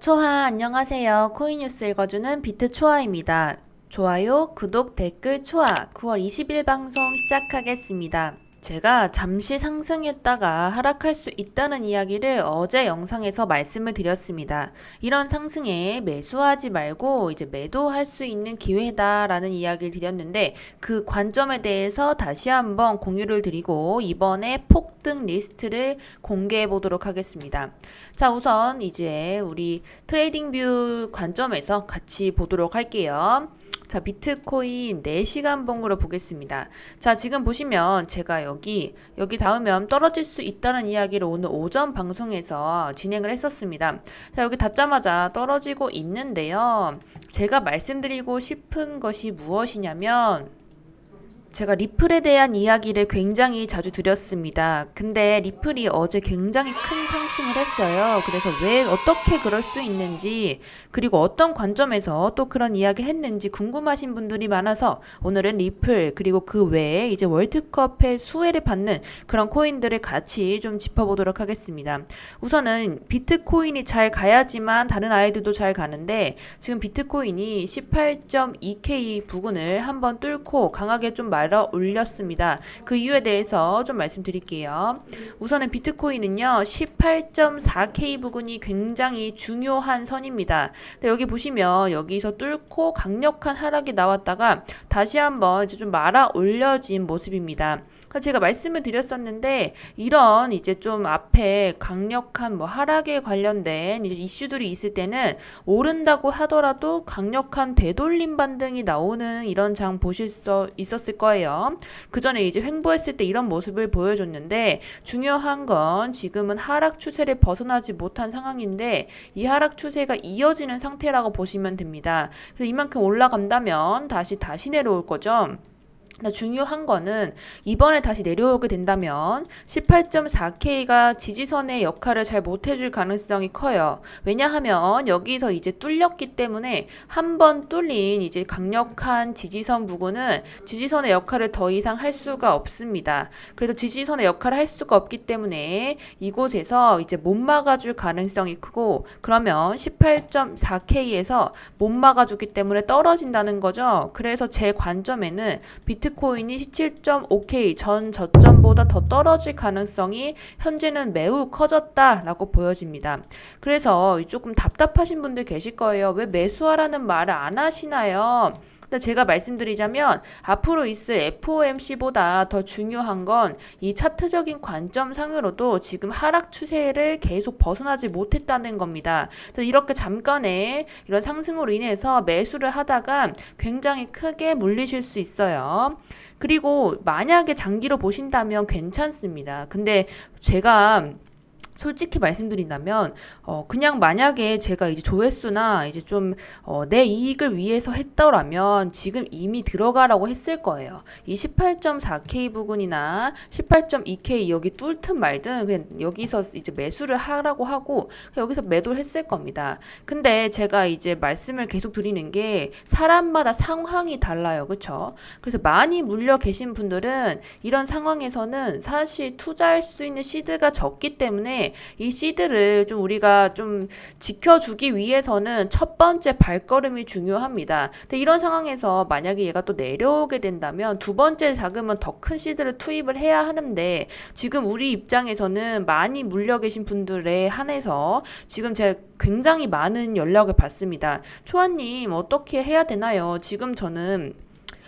초하 안녕하세요. 코인뉴스 읽어주는 비트초하입니다. 좋아요, 구독, 댓글, 초하 9월 20일 방송 시작하겠습니다. 제가 잠시 상승했다가 하락할 수 있다는 이야기를 어제 영상에서 말씀을 드렸습니다. 이런 상승에 매수하지 말고 이제 매도할 수 있는 기회다라는 이야기를 드렸는데 그 관점에 대해서 다시 한번 공유를 드리고 이번에 폭등 리스트를 공개해 보도록 하겠습니다. 자, 우선 이제 우리 트레이딩뷰 관점에서 같이 보도록 할게요. 자, 비트코인 4시간 봉으로 보겠습니다. 자, 지금 보시면 제가 여기 닿으면 떨어질 수 있다는 이야기를 오늘 오전 방송에서 진행을 했었습니다. 자, 여기 닿자마자 떨어지고 있는데요. 제가 말씀드리고 싶은 것이 무엇이냐면 제가 리플에 대한 이야기를 굉장히 자주 드렸습니다. 근데 리플이 어제 굉장히 큰 상승을 했어요. 그래서 왜 어떻게 그럴 수 있는지 그리고 어떤 관점에서 또 그런 이야기를 했는지 궁금하신 분들이 많아서 오늘은 리플 그리고 그 외에 이제 월드컵의 수혜를 받는 그런 코인들을 같이 좀 짚어보도록 하겠습니다. 우선은 비트코인이 잘 가야지만 다른 아이들도 잘 가는데 지금 비트코인이 18.2K 부근을 한번 뚫고 강하게 좀 말아 올렸습니다. 그 이유에 대해서 좀 말씀드릴게요. 우선은 비트코인은요 18.4K 부근이 굉장히 중요한 선입니다. 여기 보시면 여기서 뚫고 강력한 하락이 나왔다가 다시 한번 이제 좀 말아 올려진 모습입니다. 제가 말씀을 드렸었는데 이런 이제 좀 앞에 강력한 뭐 하락에 관련된 이슈들이 있을 때는 오른다고 하더라도 강력한 되돌림 반등이 나오는 이런 장 보실 수 있었을 거예요. 그 전에 이제 횡보했을 때 이런 모습을 보여줬는데 중요한 건 지금은 하락 추세를 벗어나지 못한 상황인데 이 하락 추세가 이어지는 상태라고 보시면 됩니다. 그래서 이만큼 올라간다면 다시 내려올 거죠. 중요한 거는 이번에 다시 내려오게 된다면 18.4K가 지지선의 역할을 잘 못해줄 가능성이 커요. 왜냐하면 여기서 이제 뚫렸기 때문에 한 번 뚫린 이제 강력한 지지선 부근은 지지선의 역할을 더 이상 할 수가 없습니다. 그래서 지지선의 역할을 할 수가 없기 때문에 이곳에서 이제 못 막아줄 가능성이 크고 그러면 18.4K에서 못 막아주기 때문에 떨어진다는 거죠. 그래서 제 관점에는 비트코인이 17.5K 전 저점보다 더 떨어질 가능성이 현재는 매우 커졌다라고 보여집니다. 그래서 조금 답답하신 분들 계실 거예요. 왜 매수하라는 말을 안 하시나요? 근데 제가 말씀드리자면 앞으로 있을 FOMC보다 더 중요한 건 이 차트적인 관점상으로도 지금 하락 추세를 계속 벗어나지 못했다는 겁니다. 그래서 이렇게 잠깐의 이런 상승으로 인해서 매수를 하다가 굉장히 크게 물리실 수 있어요. 그리고 만약에 장기로 보신다면 괜찮습니다. 근데 제가 솔직히 말씀드린다면 그냥 만약에 제가 이제 조회수나 이제 좀 내 이익을 위해서 했더라면 지금 이미 들어가라고 했을 거예요. 이 18.4K 부근이나 18.2K 여기 뚫든 말든 그냥 여기서 이제 매수를 하라고 하고 여기서 매도를 했을 겁니다. 근데 제가 이제 말씀을 계속 드리는 게 사람마다 상황이 달라요. 그렇죠? 그래서 많이 물려 계신 분들은 이런 상황에서는 사실 투자할 수 있는 시드가 적기 때문에 이 시드를 좀 우리가 좀 지켜주기 위해서는 첫 번째 발걸음이 중요합니다. 근데 이런 상황에서 만약에 얘가 또 내려오게 된다면 두 번째 자금은 더 큰 시드를 투입을 해야 하는데 지금 우리 입장에서는 많이 물려 계신 분들에 한해서 지금 제가 굉장히 많은 연락을 받습니다. 초아님 어떻게 해야 되나요? 지금 저는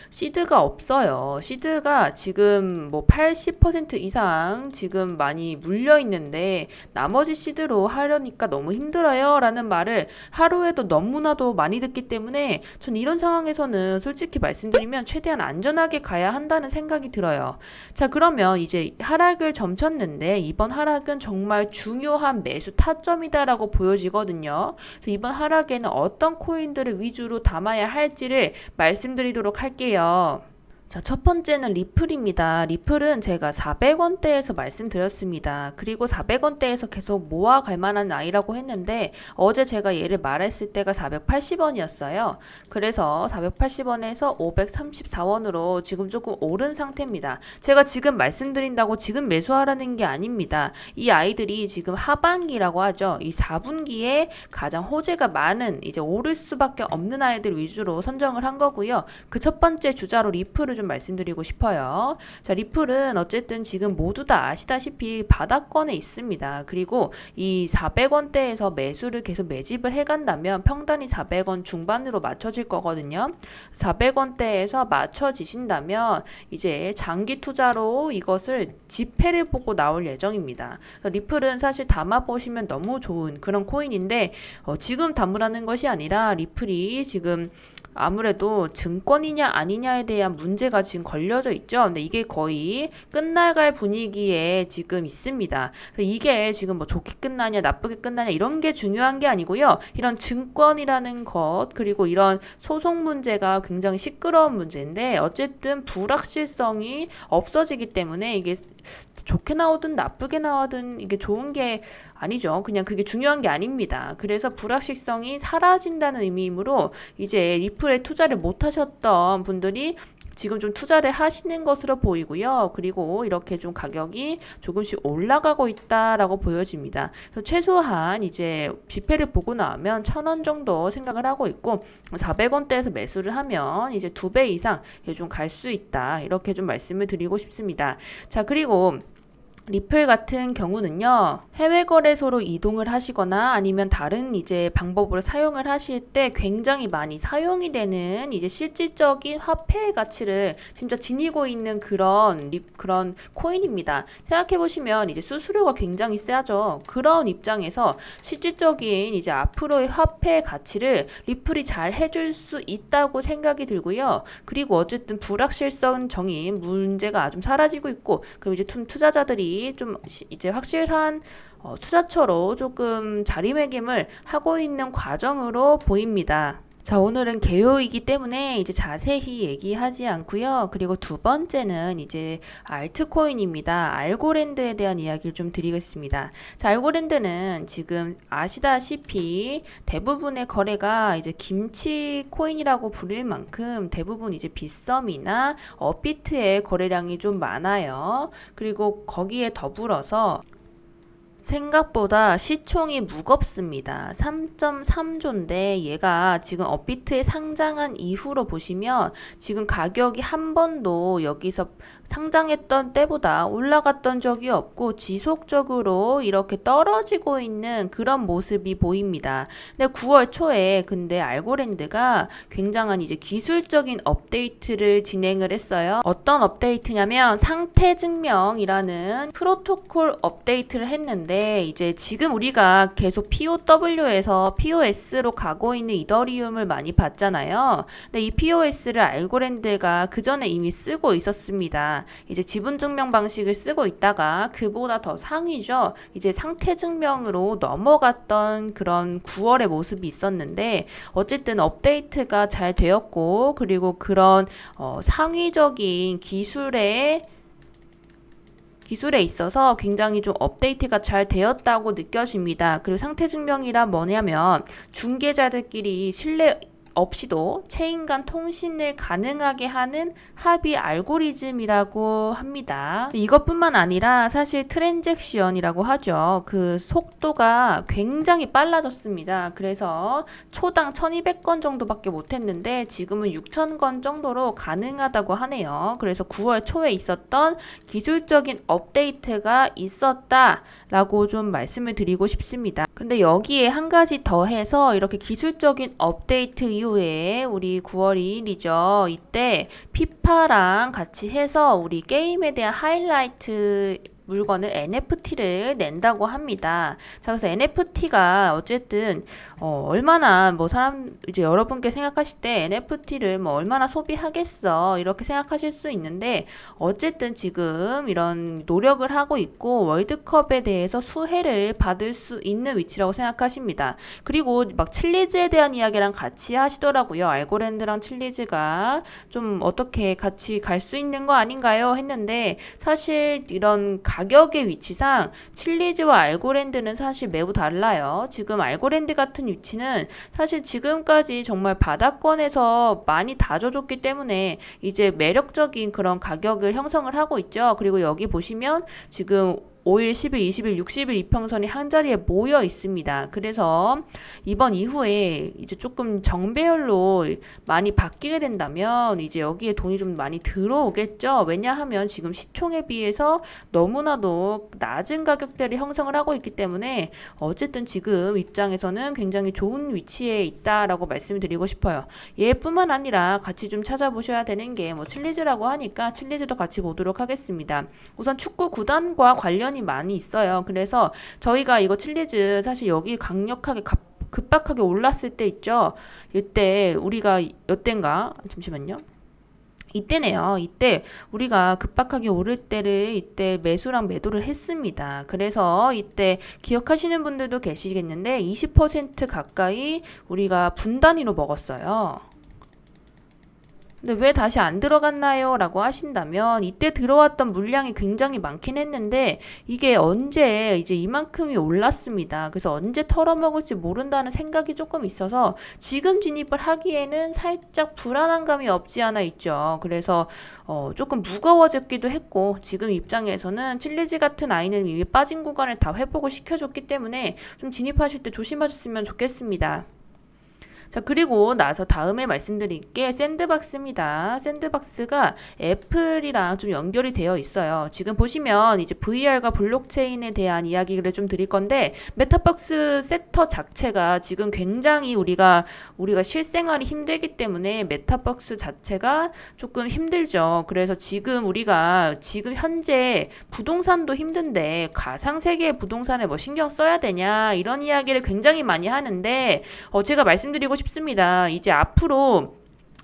시드가 없어요. 시드가 지금 뭐 80% 이상 지금 많이 물려 있는데 나머지 시드로 하려니까 너무 힘들어요 라는 말을 하루에도 너무나도 많이 듣기 때문에 전 이런 상황에서는 솔직히 말씀드리면 최대한 안전하게 가야 한다는 생각이 들어요. 자, 그러면 이제 하락을 점쳤는데 이번 하락은 정말 중요한 매수 타점이다라고 보여지거든요. 그래서 이번 하락에는 어떤 코인들을 위주로 담아야 할지를 말씀드리도록 할게요. 자, 첫 번째는 리플입니다. 리플은 제가 400원대에서 말씀드렸습니다. 그리고 400원대에서 계속 모아갈 만한 아이라고 했는데 어제 제가 얘를 말했을 때가 480원이었어요. 그래서 480원에서 534원으로 지금 조금 오른 상태입니다. 제가 지금 말씀드린다고 지금 매수하라는 게 아닙니다. 이 아이들이 지금 하반기라고 하죠. 이 4분기에 가장 호재가 많은 이제 오를 수밖에 없는 아이들 위주로 선정을 한 거고요. 그 첫 번째 주자로 리플을 좀 말씀드리고 싶어요. 자, 리플은 어쨌든 지금 모두 다 아시다시피 바닥권에 있습니다. 그리고 이 400원대에서 매수를 계속 매집을 해간다면 평단이 400원 중반으로 맞춰질 거거든요. 400원대에서 맞춰지신다면 이제 장기 투자로 이것을 지폐를 보고 나올 예정입니다. 리플은 사실 담아보시면 너무 좋은 그런 코인인데 지금 담으라는 것이 아니라 리플이 지금 아무래도 증권이냐 아니냐에 대한 문제가 지금 걸려져 있죠. 근데 이게 거의 끝나갈 분위기에 지금 있습니다. 그래서 이게 지금 뭐 좋게 끝나냐 나쁘게 끝나냐 이런 게 중요한 게 아니고요. 이런 증권이라는 것 그리고 이런 소송 문제가 굉장히 시끄러운 문제인데 어쨌든 불확실성이 없어지기 때문에 이게 좋게 나오든 나쁘게 나오든 이게 좋은 게 아니죠. 그냥 그게 중요한 게 아닙니다. 그래서 불확실성이 사라진다는 의미이므로 이제 리플에 투자를 못 하셨던 분들이 지금 좀 투자를 하시는 것으로 보이고요. 그리고 이렇게 좀 가격이 조금씩 올라가고 있다라고 보여집니다. 그래서 최소한 이제 지폐를 보고 나오면 1,000원 정도 생각을 하고 있고 400원대에서 매수를 하면 이제 2배 이상 좀 갈 수 있다. 이렇게 좀 말씀을 드리고 싶습니다. 자, 그리고 리플 같은 경우는요, 해외 거래소로 이동을 하시거나 아니면 다른 이제 방법으로 사용을 하실 때 굉장히 많이 사용이 되는 이제 실질적인 화폐의 가치를 진짜 지니고 있는 그런 코인입니다. 생각해 보시면 이제 수수료가 굉장히 세죠. 그런 입장에서 실질적인 이제 앞으로의 화폐의 가치를 리플이 잘 해줄 수 있다고 생각이 들고요. 그리고 어쨌든 불확실성 정인 문제가 좀 사라지고 있고, 그럼 이제 투자자들이 좀 이제 확실한 투자처로 조금 자리매김을 하고 있는 과정으로 보입니다. 자, 오늘은 개요이기 때문에 이제 자세히 얘기하지 않고요. 그리고 두 번째는 이제 알트코인입니다. 알고랜드에 대한 이야기를 좀 드리겠습니다. 자, 알고랜드는 지금 아시다시피 대부분의 거래가 이제 김치 코인이라고 부를 만큼 대부분 이제 빗썸이나 업비트의 거래량이 좀 많아요. 그리고 거기에 더불어서 생각보다 시총이 무겁습니다. 3.3조인데 얘가 지금 업비트에 상장한 이후로 보시면 지금 가격이 한 번도 여기서 상장했던 때보다 올라갔던 적이 없고 지속적으로 이렇게 떨어지고 있는 그런 모습이 보입니다. 근데 9월 초에 근데 알고랜드가 굉장한 이제 기술적인 업데이트를 진행을 했어요. 어떤 업데이트냐면 상태 증명이라는 프로토콜 업데이트를 했는데 이제 지금 우리가 계속 POW에서 POS로 가고 있는 이더리움을 많이 봤잖아요. 근데 이 POS를 알고랜드가 그 전에 이미 쓰고 있었습니다. 이제 지분 증명 방식을 쓰고 있다가 그보다 더 상위죠. 이제 상태 증명으로 넘어갔던 그런 9월의 모습이 있었는데 어쨌든 업데이트가 잘 되었고 그리고 그런 상위적인 기술에 있어서 굉장히 좀 업데이트가 잘 되었다고 느껴집니다. 그리고 상태 증명이란 뭐냐면 중개자들끼리 신뢰 없이도 체인 간 통신을 가능하게 하는 합의 알고리즘이라고 합니다. 이것뿐만 아니라 사실 트랜잭션이라고 하죠. 그 속도가 굉장히 빨라졌습니다. 그래서 초당 1200건 정도밖에 못했는데 지금은 6000건 정도로 가능하다고 하네요. 그래서 9월 초에 있었던 기술적인 업데이트가 있었다라고 좀 말씀을 드리고 싶습니다. 근데 여기에 한 가지 더 해서 이렇게 기술적인 업데이트 이후에 우리 9월 2일이죠. 이때 피파랑 같이 해서 우리 게임에 대한 하이라이트 물건을 NFT를 낸다고 합니다. 자, 그래서 NFT가 어쨌든 얼마나 뭐 이제 여러분께 생각하실 때 NFT를 뭐 얼마나 소비하겠어 이렇게 생각하실 수 있는데 어쨌든 지금 이런 노력을 하고 있고 월드컵에 대해서 수혜를 받을 수 있는 위치라고 생각하십니다. 그리고 막 칠리즈에 대한 이야기랑 같이 하시더라고요. 알고랜드랑 칠리즈가 좀 어떻게 같이 갈 수 있는 거 아닌가요? 했는데 사실 이런 가격의 위치상 칠리즈와 알고랜드는 사실 매우 달라요. 지금 알고랜드 같은 위치는 사실 지금까지 정말 바닥권에서 많이 다져줬기 때문에 이제 매력적인 그런 가격을 형성을 하고 있죠. 그리고 여기 보시면 지금 5일, 10일, 20일, 60일 이평선이 한 자리에 모여 있습니다. 그래서 이번 이후에 이제 조금 정배열로 많이 바뀌게 된다면 이제 여기에 돈이 좀 많이 들어오겠죠. 왜냐하면 지금 시총에 비해서 너무나도 낮은 가격대를 형성을 하고 있기 때문에 어쨌든 지금 입장에서는 굉장히 좋은 위치에 있다라고 말씀을 드리고 싶어요. 얘뿐만 아니라 같이 좀 찾아보셔야 되는 게 뭐 칠리즈라고 하니까 칠리즈도 같이 보도록 하겠습니다. 우선 축구 구단과 관련이 많이 있어요. 그래서 저희가 이거 칠리즈 사실 여기 강력하게 급박하게 올랐을 때 있죠. 이때 우리가 이때인가? 잠시만요. 이때네요. 이때 우리가 급박하게 오를 때를 이때 매수랑 매도를 했습니다. 그래서 이때 기억하시는 분들도 계시겠는데 20% 가까이 우리가 분단위로 먹었어요. 근데 왜 다시 안 들어갔나요? 라고 하신다면 이때 들어왔던 물량이 굉장히 많긴 했는데 이게 언제 이제 이만큼이 올랐습니다. 그래서 언제 털어먹을지 모른다는 생각이 조금 있어서 지금 진입을 하기에는 살짝 불안한 감이 없지 않아 있죠. 그래서 조금 무거워졌기도 했고 지금 입장에서는 칠리지 같은 아이는 이미 빠진 구간을 다 회복을 시켜줬기 때문에 좀 진입하실 때 조심하셨으면 좋겠습니다. 자, 그리고 나서 다음에 말씀드릴 게 샌드박스입니다. 샌드박스가 애플이랑 좀 연결이 되어 있어요. 지금 보시면 이제 VR과 블록체인에 대한 이야기를 좀 드릴 건데 메타박스 섹터 자체가 지금 굉장히 우리가 실생활이 힘들기 때문에 메타박스 자체가 조금 힘들죠. 그래서 지금 현재 부동산도 힘든데 가상세계의 부동산에 뭐 신경 써야 되냐 이런 이야기를 굉장히 많이 하는데 제가 말씀드리고 싶습니다. 이제 앞으로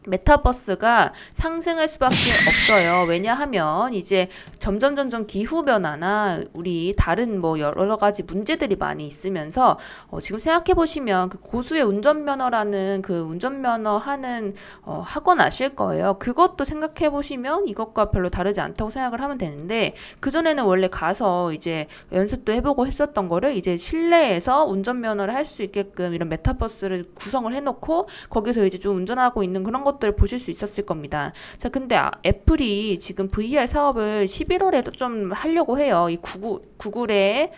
메타버스가 상승할 수밖에 없어요. 왜냐하면 이제 점점 기후 변화나 우리 다른 뭐 여러 가지 문제들이 많이 있으면서 지금 생각해 보시면 그 고수의 운전면허라는 그 운전면허 하는 학원 아실 거예요. 그것도 생각해 보시면 이것과 별로 다르지 않다고 생각을 하면 되는데 그전에는 원래 가서 이제 연습도 해보고 했었던 거를 이제 실내에서 운전면허를 할 수 있게끔 이런 메타버스를 구성을 해놓고 거기서 이제 좀 운전하고 있는 그런 것들을 보실 수 있었을 겁니다. 자, 근데 애플이 지금 VR 사업을 11월에도 좀 하려고 해요. 이 구글이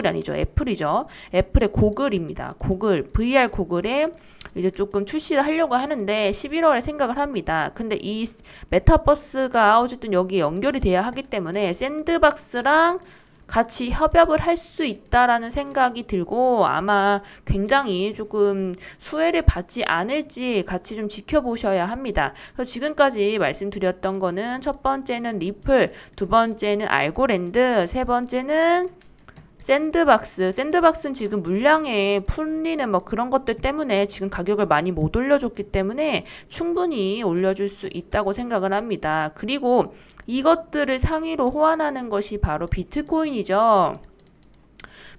아니죠. 애플이죠. 애플의 고글입니다. 고글, VR 고글에 이제 조금 출시를 하려고 하는데 11월에 생각을 합니다. 근데 이 메타버스가 어쨌든 여기 연결이 돼야 하기 때문에 샌드박스랑 같이 협업을 할 수 있다라는 생각이 들고 아마 굉장히 조금 수혜를 받지 않을지 같이 좀 지켜보셔야 합니다. 그래서 지금까지 말씀드렸던 거는 첫 번째는 리플, 두 번째는 알고랜드, 세 번째는 샌드박스는 지금 물량에 풀리는 뭐 그런 것들 때문에 지금 가격을 많이 못 올려줬기 때문에 충분히 올려줄 수 있다고 생각을 합니다. 그리고 이것들을 상위로 호환하는 것이 바로 비트코인이죠.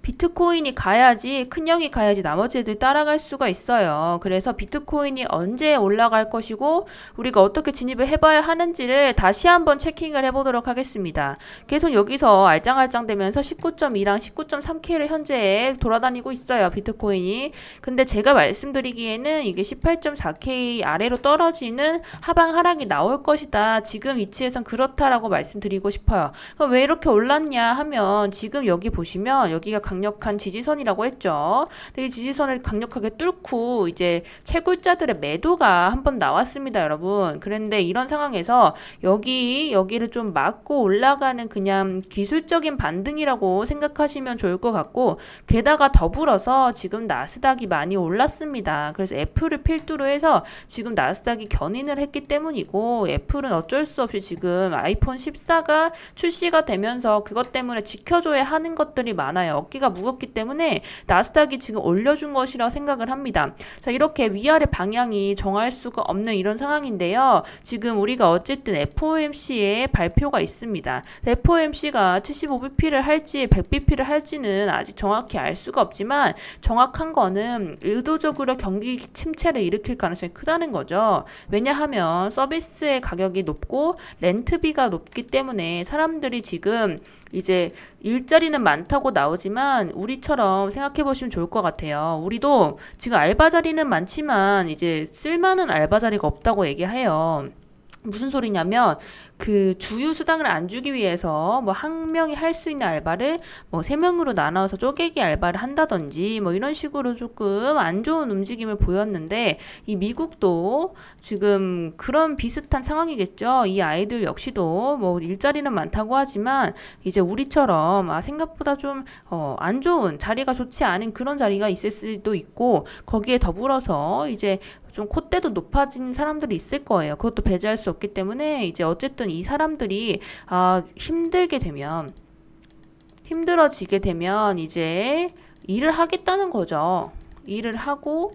비트코인이 가야지 큰형이 가야지 나머지 애들 따라갈 수가 있어요. 그래서 비트코인이 언제 올라갈 것이고 우리가 어떻게 진입을 해봐야 하는지를 다시 한번 체킹을 해보도록 하겠습니다. 계속 여기서 알짱알짱 되면서 19.2랑 19.3K를 현재 돌아다니고 있어요. 비트코인이. 근데 제가 말씀드리기에는 이게 18.4K 아래로 떨어지는 하방 하락이 나올 것이다. 지금 위치에선 그렇다라고 말씀드리고 싶어요. 왜 이렇게 올랐냐 하면 지금 여기 보시면 여기가 강력한 지지선이라고 했죠. 근데 이 지지선을 강력하게 뚫고 이제 채굴자들의 매도가 한번 나왔습니다, 여러분. 그런데 이런 상황에서 여기를 좀 막고 올라가는 그냥 기술적인 반등이라고 생각하시면 좋을 것 같고, 게다가 더불어서 지금 나스닥이 많이 올랐습니다. 그래서 애플을 필두로 해서 지금 나스닥이 견인을 했기 때문이고, 애플은 어쩔 수 없이 지금 아이폰 14가 출시가 되면서 그것 때문에 지켜줘야 하는 것들이 많아요. 어깨가 무겁기 때문에 나스닥이 지금 올려준 것이라고 생각을 합니다. 자, 이렇게 위아래 방향이 정할 수가 없는 이런 상황인데요. 지금 우리가 어쨌든 FOMC의 발표가 있습니다. FOMC가 75bp를 할지 100bp를 할지는 아직 정확히 알 수가 없지만, 정확한 거는 의도적으로 경기 침체를 일으킬 가능성이 크다는 거죠. 왜냐하면 서비스의 가격이 높고 렌트비가 높기 때문에 사람들이 지금 이제 일자리는 많다고 나오지만 우리처럼 생각해 보시면 좋을 것 같아요. 우리도 지금 알바 자리는 많지만 이제 쓸만한 알바 자리가 없다고 얘기해요. 무슨 소리냐면, 그 주유 수당을 안 주기 위해서 뭐 한 명이 할 수 있는 알바를 뭐 세 명으로 나눠서 쪼개기 알바를 한다든지 뭐 이런 식으로 조금 안 좋은 움직임을 보였는데, 이 미국도 지금 그런 비슷한 상황이겠죠. 이 아이들 역시도 뭐 일자리는 많다고 하지만 이제 우리처럼 생각보다 좀 안 좋은, 자리가 좋지 않은 그런 자리가 있을 수도 있고, 거기에 더불어서 이제 좀 콧대도 높아진 사람들이 있을 거예요. 그것도 배제할 수 없기 때문에 이제 어쨌든 이 사람들이 힘들어지게 되면 이제 일을 하겠다는 거죠. 일을 하고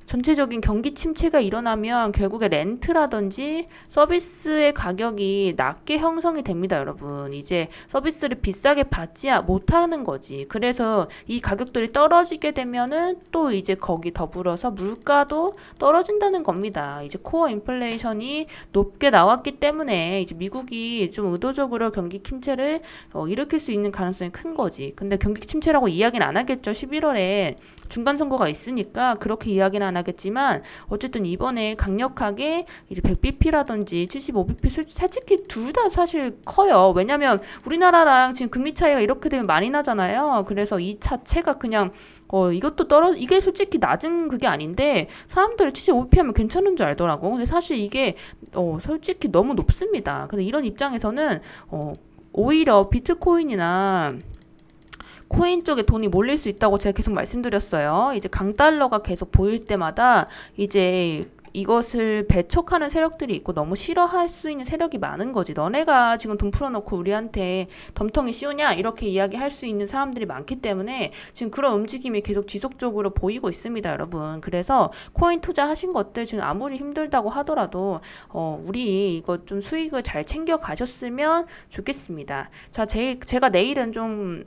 전체적인 경기 침체가 일어나면 결국에 렌트라든지 서비스의 가격이 낮게 형성이 됩니다, 여러분. 이제 서비스를 비싸게 받지 못하는 거지. 그래서 이 가격들이 떨어지게 되면은 또 이제 거기 더불어서 물가도 떨어진다는 겁니다. 이제 코어 인플레이션이 높게 나왔기 때문에 이제 미국이 좀 의도적으로 경기 침체를 일으킬 수 있는 가능성이 큰 거지. 근데 경기 침체라고 이야기는 안 하겠죠. 11월에 중간 선거가 있으니까 그렇게 이야기는 안 하겠지만, 어쨌든 이번에 강력하게 이제 100bp라든지 75bp 솔직히 둘 다 사실 커요. 왜냐면 우리나라랑 지금 금리 차이가 이렇게 되면 많이 나잖아요. 그래서 이 자체가 그냥 이것도 이게 솔직히 낮은 그게 아닌데 사람들이 75bp 하면 괜찮은 줄 알더라고. 근데 사실 이게 솔직히 너무 높습니다. 근데 이런 입장에서는 오히려 비트코인이나 코인 쪽에 돈이 몰릴 수 있다고 제가 계속 말씀드렸어요. 이제 강달러가 계속 보일 때마다 이제 이것을 배척하는 세력들이 있고 너무 싫어할 수 있는 세력이 많은 거지. 너네가 지금 돈 풀어놓고 우리한테 덤텅이 씌우냐? 이렇게 이야기할 수 있는 사람들이 많기 때문에 지금 그런 움직임이 계속 지속적으로 보이고 있습니다, 여러분. 그래서 코인 투자하신 것들 지금 아무리 힘들다고 하더라도 우리 이거 좀 수익을 잘 챙겨 가셨으면 좋겠습니다. 자, 제가 내일은 좀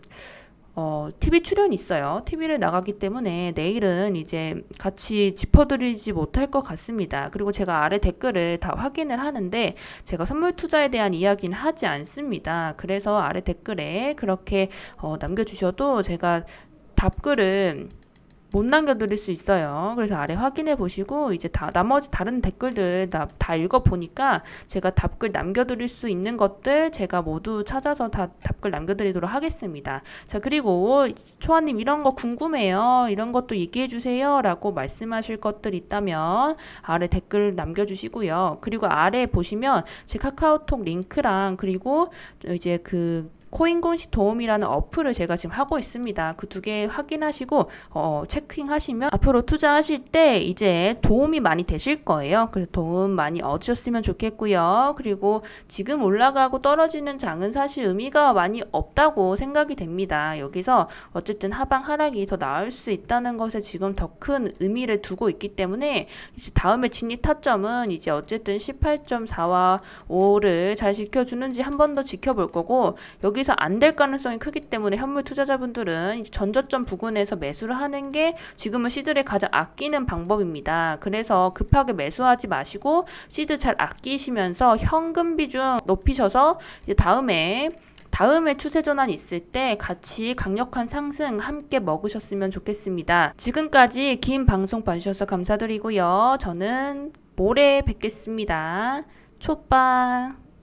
TV 출연이 있어요. TV를 나가기 때문에 내일은 이제 같이 짚어드리지 못할 것 같습니다. 그리고 제가 아래 댓글을 다 확인을 하는데 제가 선물 투자에 대한 이야기는 하지 않습니다. 그래서 아래 댓글에 그렇게 남겨주셔도 제가 답글은 못 남겨드릴 수 있어요. 그래서 아래 확인해 보시고 이제 나머지 다른 댓글들 다 읽어보니까 제가 답글 남겨드릴 수 있는 것들 제가 모두 찾아서 다 답글 남겨드리도록 하겠습니다. 자, 그리고 초아님 이런 거 궁금해요. 이런 것도 얘기해 주세요. 라고 말씀하실 것들 있다면 아래 댓글 남겨주시고요. 그리고 아래 보시면 제 카카오톡 링크랑 그리고 이제 코인공식 도움이라는 어플을 제가 지금 하고 있습니다. 그 두 개 확인하시고 체킹하시면 앞으로 투자하실 때 이제 도움이 많이 되실 거예요. 그래서 도움 많이 얻으셨으면 좋겠고요. 그리고 지금 올라가고 떨어지는 장은 사실 의미가 많이 없다고 생각이 됩니다. 여기서 어쨌든 하방 하락이 더 나을 수 있다는 것에 지금 더 큰 의미를 두고 있기 때문에 이제 다음에 진입 타점은 이제 어쨌든 18.4와 5를 잘 지켜주는지 한 번 더 지켜볼 거고, 여기서 안 될 가능성이 크기 때문에 현물 투자자분들은 전저점 부근에서 매수를 하는 게 지금은 시드를 가장 아끼는 방법입니다. 그래서 급하게 매수하지 마시고 시드 잘 아끼시면서 현금 비중 높이셔서 이제 다음에 추세 전환 있을 때 같이 강력한 상승 함께 먹으셨으면 좋겠습니다. 지금까지 긴 방송 봐주셔서 감사드리고요. 저는 모레 뵙겠습니다. 촛바.